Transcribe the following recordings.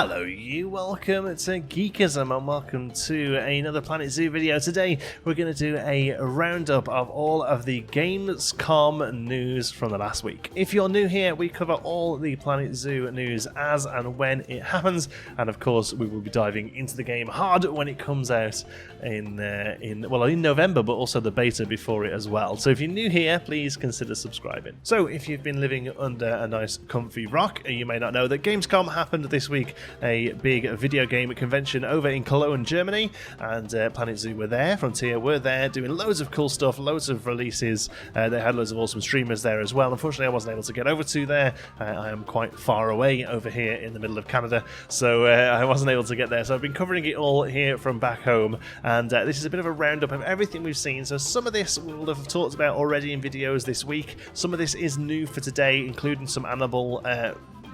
Hello you, welcome to Geekism and welcome to another Planet Zoo video. Today we're going to do a roundup of all of the GamesCom news from the last week. If you're new here, we cover all the Planet Zoo news as and when it happens, and of course we will be diving into the game hard when it comes out in November, but also the beta before it as well. So if you're new here, please consider subscribing. So if you've been living under a nice comfy rock, you may not know that GamesCom happened this week, a big video game convention over in Cologne, Germany, and Planet Zoo were there, Frontier were there, doing loads of cool stuff, loads of releases. They had loads of awesome streamers there as well. Unfortunately, I wasn't able to get over to there. I am quite far away over here in the middle of Canada, so I wasn't able to get there. So I've been covering it all here from back home, and this is a bit of a roundup of everything we've seen. So some of this we'll have talked about already in videos this week. Some of this is new for today, including some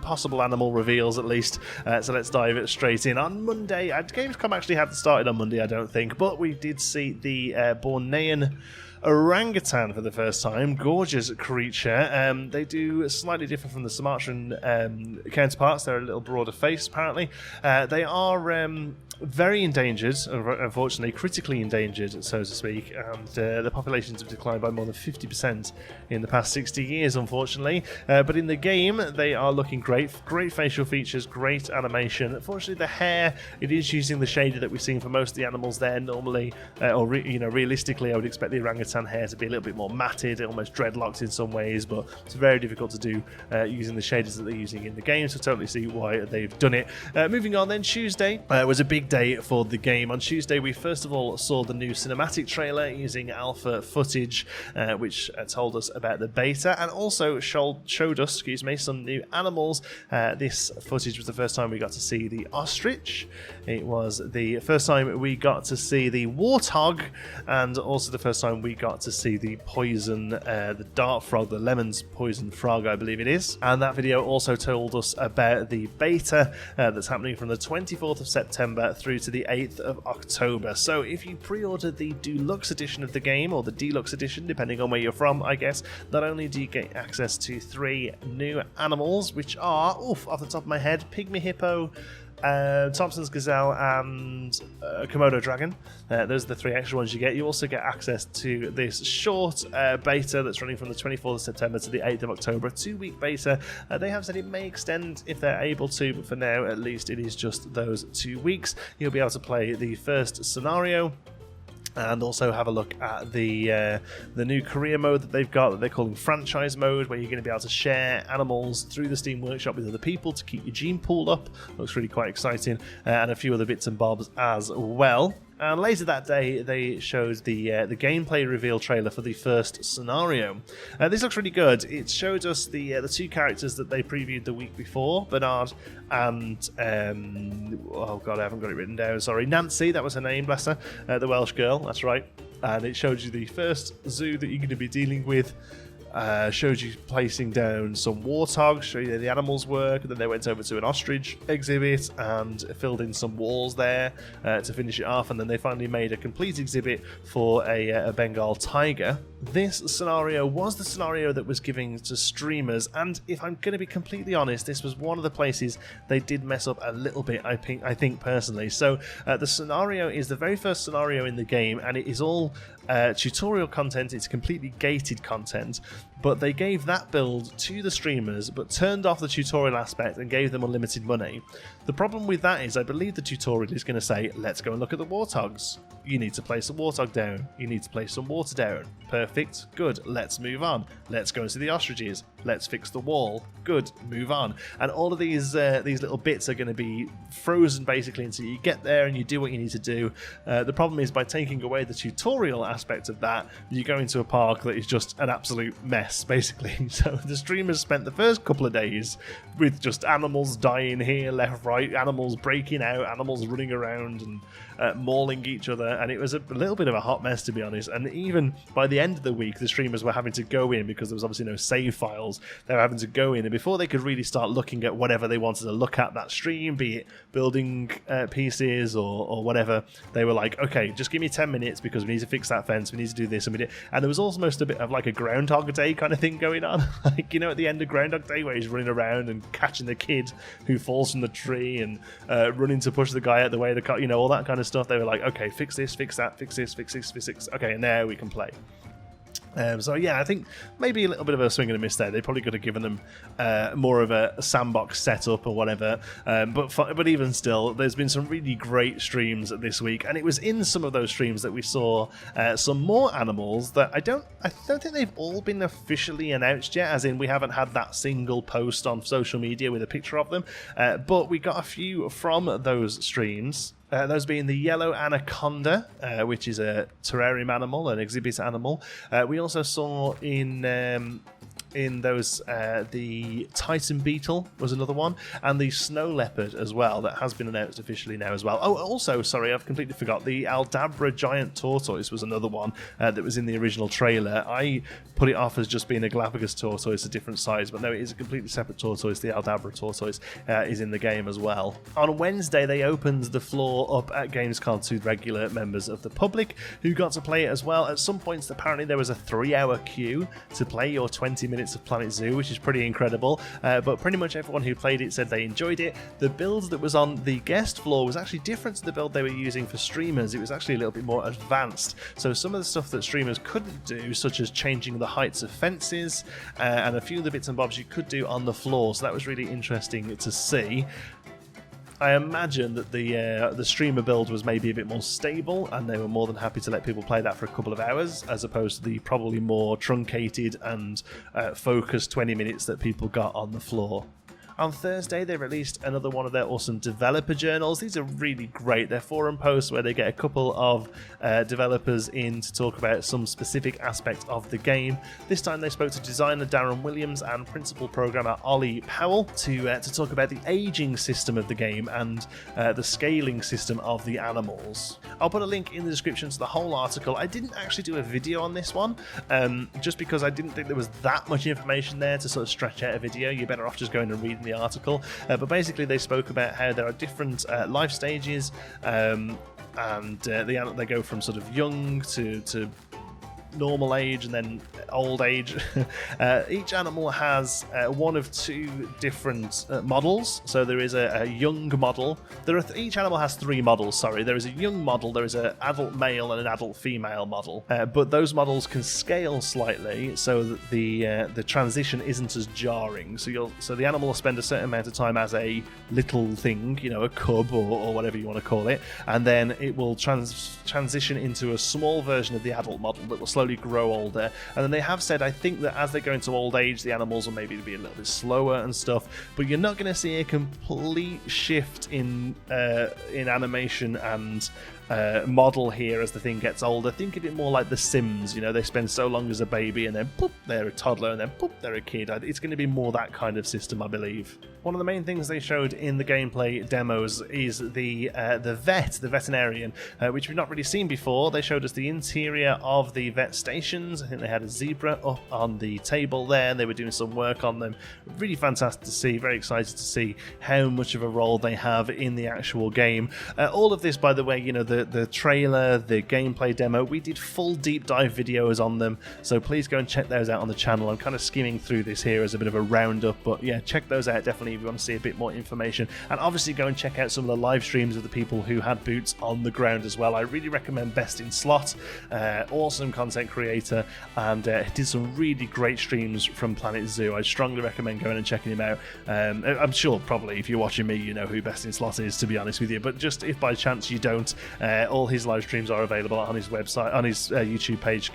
possible animal reveals at least, so let's dive it straight in. On Monday, Gamescom actually hadn't started on Monday, I don't think, but we did see the Bornean orangutan for the first time. Gorgeous creature. They do slightly different from the Sumatran counterparts. They're a little broader face, apparently. They are very endangered, unfortunately, critically endangered, so to speak, and the populations have declined by more than 50% in the past 60 years, unfortunately. But in the game, they are looking great. Great facial features, great animation. Unfortunately, the hair, it is using the shader that we've seen for most of the animals there normally, realistically, I would expect the orangutan hair to be a little bit more matted, almost dreadlocked in some ways, but it's very difficult to do using the shaders that they're using in the game, so totally see why they've done it. Moving on then, Tuesday was a big day for the game. On Tuesday, we first of all saw the new cinematic trailer using alpha footage, which told us about the beta, and also showed us, some new animals. This footage was the first time we got to see the ostrich. It was the first time we got to see the warthog, and also the first time we got to see the poison, the dart frog, the lemon's poison frog, I believe it is. And that video also told us about the beta that's happening from the 24th of September through to the 8th of October. So if you pre-ordered the deluxe edition of the game, or the deluxe edition, depending on where you're from, I guess, not only do you get access to 3 new animals, which are, off the top of my head, pygmy hippo, Thompson's gazelle and Komodo dragon. Those are the 3 extra ones you get. You also get access to this short beta that's running from the 24th of September to the 8th of October, a 2-week beta. They have said it may extend if they're able to, but for now at least it is just those 2 weeks. You'll be able to play the first scenario, and also have a look at the new career mode that they've got, that they're calling franchise mode, where you're going to be able to share animals through the Steam Workshop with other people to keep your gene pool up. Looks really quite exciting, and a few other bits and bobs as well. And later that day, they showed the gameplay reveal trailer for the first scenario. This looks really good. It showed us the 2 characters that they previewed the week before, Bernard and oh god, I haven't got it written down. Sorry, Nancy. That was her name. Bless her. The Welsh girl. That's right. And it showed you the first zoo that you're going to be dealing with. Showed you placing down some warthogs, showed you how the animals work, and then they went over to an ostrich exhibit and filled in some walls there to finish it off, and then they finally made a complete exhibit for a Bengal tiger. This scenario was the scenario that was given to streamers, and if I'm going to be completely honest, this was one of the places they did mess up a little bit, I think personally. So the scenario is the very first scenario in the game, and it is all tutorial content. It's completely gated content, but they gave that build to the streamers but turned off the tutorial aspect and gave them unlimited money. The problem with that is I believe the tutorial is going to say, let's go and look at the warthogs. You need to place a warthog down. You need to place some water down. Perfect. Good. Let's move on. Let's go and see the ostriches. Let's fix the wall. Good. Move on. And all of these little bits are going to be frozen basically until you get there and you do what you need to do. The problem is by taking away the tutorial aspect of that, you go into a park that is just an absolute mess basically. So the streamers spent the first couple of days with just animals dying here, left, right, animals breaking out, animals running around and mauling each other, and it was a little bit of a hot mess, to be honest. And even by the end of the week, the streamers were having to go in, because there was obviously no save files, they were having to go in, and before they could really start looking at whatever they wanted to look at that stream, be it building pieces or whatever, they were like, okay, just give me 10 minutes because we need to fix that fence, we need to do this, and we did. And there was almost a bit of like a Groundhog Day Day kind of thing going on. Like, you know, at the end of Groundhog Day where he's running around and catching the kid who falls from the tree and running to push the guy out the way of the car, you know, all that kind of stuff. They were like, okay, fix this, fix that, fix this, fix this, fix this. Okay, now we can play. So yeah, I think maybe a little bit of a swing and a miss there. They probably could have given them more of a sandbox setup or whatever. But even still, there's been some really great streams this week, and it was in some of those streams that we saw some more animals that I don't think they've all been officially announced yet. As in, we haven't had that single post on social media with a picture of them. But we got a few from those streams. Those being the yellow anaconda, which is a terrarium animal, an exhibit animal. We also saw in those the Titan beetle was another one, and the snow leopard as well, that has been announced officially now as well. Oh, also, sorry, I've completely forgot, the Aldabra giant tortoise was another one that was in the original trailer. I put it off as just being a Galapagos tortoise, a different size, but no, it is a completely separate tortoise. The Aldabra tortoise is in the game as well. On Wednesday, they opened the floor up at GamesCom to regular members of the public who got to play it as well. At some points, apparently there was a 3-hour queue to play your 20 minutes of Planet Zoo, which is pretty incredible, but pretty much everyone who played it said they enjoyed it. The build that was on the guest floor was actually different to the build they were using for streamers. It was actually a little bit more advanced, so some of the stuff that streamers couldn't do, such as changing the heights of fences and a few of the bits and bobs, you could do on the floor, so that was really interesting to see. I imagine that the streamer build was maybe a bit more stable, and they were more than happy to let people play that for a couple of hours, as opposed to the probably more truncated and focused 20 minutes that people got on the floor. On Thursday, they released another one of their awesome developer journals. These are really great. They're forum posts where they get a couple of developers in to talk about some specific aspect of the game. This time they spoke to designer Darren Williams and principal programmer Ollie Powell to talk about the aging system of the game and the scaling system of the animals. I'll put a link in the description to the whole article. I didn't actually do a video on this one, just because I didn't think there was that much information there to sort of stretch out a video. You're better off just going and reading the article, but basically they spoke about how there are different life stages, and they go from sort of young to normal age and then old age. Each animal has one of two different models. So there is a young model. Each animal has 3 models, sorry. There is a young model, there is an adult male and an adult female model. But those models can scale slightly so that the transition isn't as jarring. So the animal will spend a certain amount of time as a little thing, you know, a cub or whatever you want to call it, and then it will transition into a small version of the adult model that will slowly grow older. And then they have said, I think, that as they go into old age, the animals will maybe be a little bit slower and stuff, but you're not going to see a complete shift in animation and model here as the thing gets older. Think of it more like The Sims. You know, they spend so long as a baby and then poop, they're a toddler, and then poop, they're a kid. It's going to be more that kind of system, I believe. One of the main things they showed in the gameplay demos is the veterinarian, which we've not really seen before. They showed us the interior of the vet stations. I think they had a zebra up on the table there, and they were doing some work on them. Really fantastic to see. Very excited to see how much of a role they have in the actual game. All of this, by the way, you know, the trailer, the gameplay demo, we did full deep dive videos on them, so please go and check those out on the channel. I'm kind of skimming through this here as a bit of a roundup, but yeah, check those out definitely if you want to see a bit more information. And obviously go and check out some of the live streams of the people who had boots on the ground as well. I really recommend Best in Slot, awesome content creator, and did some really great streams from Planet Zoo. I strongly recommend going and checking him out. I'm sure probably if you're watching me you know who Best in Slot is, to be honest with you, but just if by chance you don't, all his live streams are available on his website, on his YouTube page,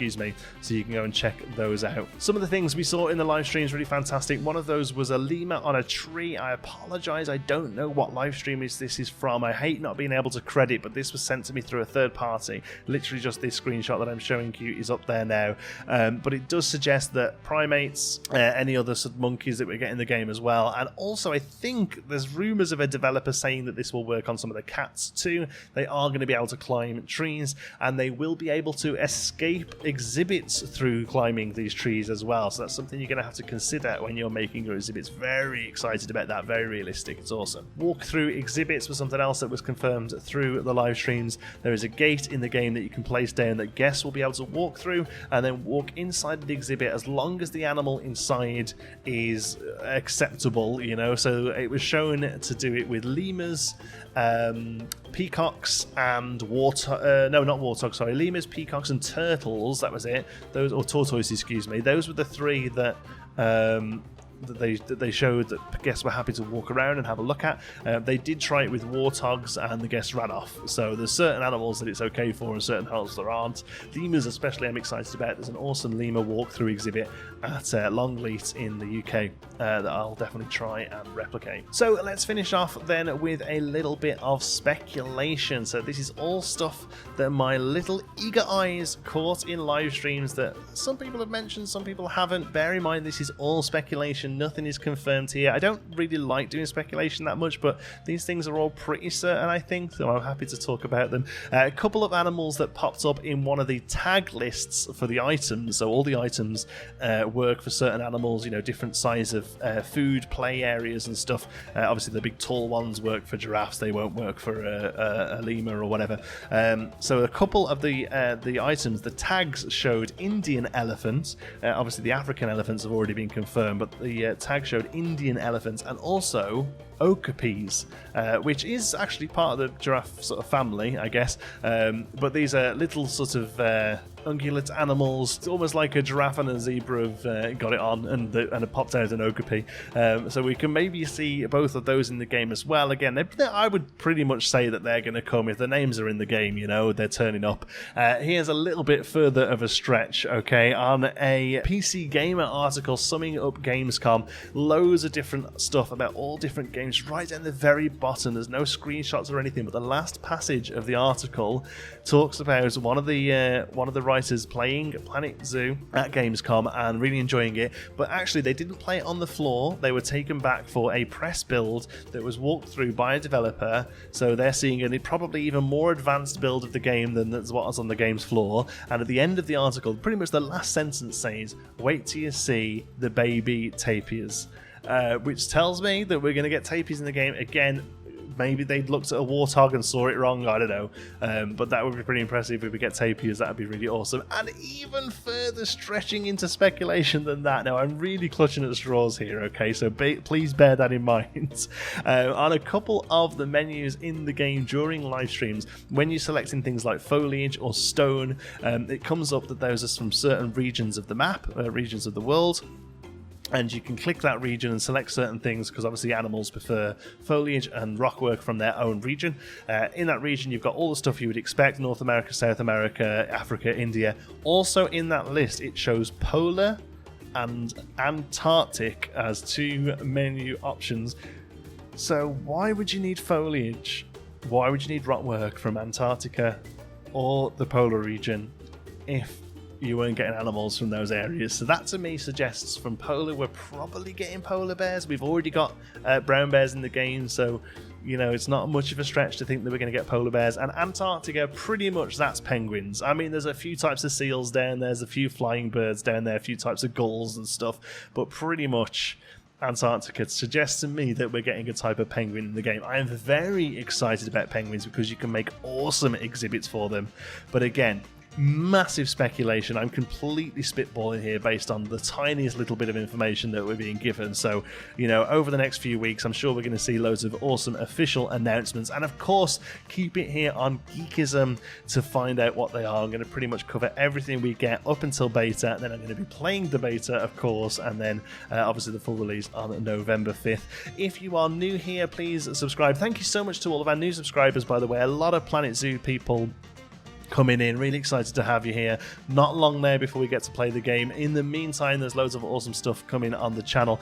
so you can go and check those out. Some of the things we saw in the live streams really fantastic. One of those was a lemur on a tree. I apologize, I don't know what live stream this is from. I hate not being able to credit, but this was sent to me through a third party. Literally just this screenshot that I'm showing you is up there now, but it does suggest that primates, any other sort of monkeys that we get in the game as well, and also I think there's rumors of a developer saying that this will work on some of the cats too. They are going to be able to climb trees, and they will be able to escape exhibits through climbing these trees as well. So that's something you're going to have to consider when you're making your exhibits. Very excited about that. Very realistic. It's awesome. Walk-through exhibits was something else that was confirmed through the live streams. There is a gate in the game that you can place down that guests will be able to walk through and then walk inside the exhibit as long as the animal inside is acceptable, you know. So it was shown to do it with lemurs, peacocks, and lemurs, peacocks, and turtles. That was it. Those, or tortoises, excuse me. Those were the three that they showed that guests were happy to walk around and have a look at. They did try it with warthogs and the guests ran off. So there's certain animals that it's okay for and certain animals there aren't. Lemurs especially I'm excited about. There's an awesome lemur walkthrough exhibit at Longleat in the UK that I'll definitely try and replicate. So let's finish off then with a little bit of speculation. So this is all stuff that my little eager eyes caught in live streams that some people have mentioned, some people haven't. Bear in mind this is all speculation. Nothing is confirmed here. I don't really like doing speculation that much, but these things are all pretty certain, I think, so I'm happy to talk about them. A couple of animals that popped up in one of the tag lists for the items. So all the items work for certain animals, you know, different size of food, play areas and stuff. Obviously the big tall ones work for giraffes. They won't work for a lemur or whatever. So a couple of the items, the tags showed Indian elephants. Obviously the African elephants have already been confirmed, but the tag showed Indian elephants and also okapis, which is actually part of the giraffe sort of family, I guess. But these are little sort of ungulate animals. It's almost like a giraffe and a zebra have got it on, and it popped out an okapi. So we can maybe see both of those in the game as well. Again, I would pretty much say that they're going to come if the names are in the game. You know, they're turning up. Here's a little bit further of a stretch. Okay, on a PC Gamer article summing up Gamescom, loads of different stuff about all different games. Right down the very bottom, there's no screenshots or anything, but the last passage of the article talks about one of the writers playing Planet Zoo at Gamescom and really enjoying it, but actually they didn't play it on the floor. They were taken back for a press build that was walked through by a developer, so they're seeing a probably even more advanced build of the game than what was on the game's floor. And at the end of the article, pretty much the last sentence says, "Wait till you see the baby tapirs." Which tells me that we're going to get tapirs in the game. Again, maybe they looked at a warthog and saw it wrong, I don't know. But that would be pretty impressive if we get tapirs. That would be really awesome. And even further stretching into speculation than that. Now, I'm really clutching at the straws here, okay? So please bear that in mind. On a couple of the menus in the game during live streams, when you're selecting things like foliage or stone, it comes up that those are from certain regions of the map, regions of the world. And you can click that region and select certain things because obviously animals prefer foliage and rockwork from their own region. In that region, you've got all the stuff you would expect: North America, South America, Africa, India. Also in that list, it shows polar and Antarctic as two menu options. So why would you need foliage? Why would you need rockwork from Antarctica or the polar region if you weren't getting animals from those areas? So that to me suggests from polar we're probably getting polar bears. We've already got brown bears in the game, so you know it's not much of a stretch to think that we're going to get polar bears. And Antarctica, pretty much that's penguins. I mean, there's a few types of seals down there, there's a few flying birds down there, a few types of gulls and stuff, but pretty much Antarctica suggests to me that we're getting a type of penguin in the game. I am very excited about penguins because you can make awesome exhibits for them. But again, massive speculation. I'm completely spitballing here based on the tiniest little bit of information that we're being given. So, you know, over the next few weeks, I'm sure we're going to see loads of awesome official announcements. And of course, keep it here on Geekism to find out what they are. I'm going to pretty much cover everything we get up until beta. Then I'm going to be playing the beta, of course, and then obviously the full release on November 5th. If you are new here, please subscribe. Thank you so much to all of our new subscribers, by the way. A lot of Planet Zoo people coming in. Really excited to have you here. Not long there before we get to play the game. In the meantime, there's loads of awesome stuff coming on the channel.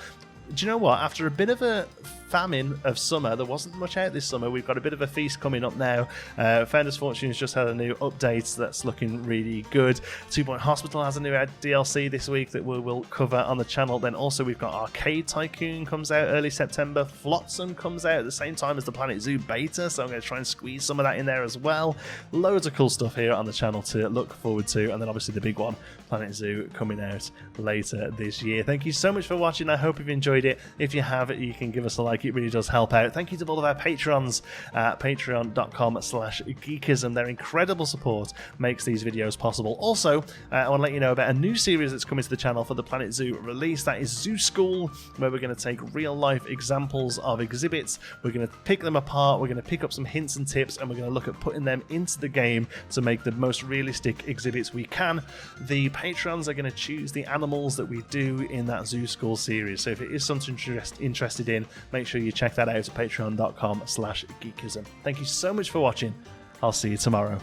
Do you know what? After a bit of a famine of summer. There wasn't much out this summer. We've got a bit of a feast coming up now. Founders Fortune's just had a new update that's looking really good. 2 Point Hospital has a new DLC this week that we will cover on the channel. Then also we've got Arcade Tycoon comes out early September. Flotsam comes out at the same time as the Planet Zoo beta, so I'm going to try and squeeze some of that in there as well. Loads of cool stuff here on the channel to look forward to, and then obviously the big one, Planet Zoo, coming out later this year. Thank you so much for watching. I hope you've enjoyed it. If you have, you can give us a like. It really does help out. Thank you to all of our patrons at patreon.com/geekism. Their incredible support makes these videos possible. Also, I want to let you know about a new series that's coming to the channel for the Planet Zoo release. That is Zoo School, where we're going to take real-life examples of exhibits. We're going to pick them apart. We're going to pick up some hints and tips, and we're going to look at putting them into the game to make the most realistic exhibits we can. The patrons are going to choose the animals that we do in that Zoo School series. So if it is something you're interested in, make sure you check that out at patreon.com/geekism. Thank you so much for watching. I'll see you tomorrow.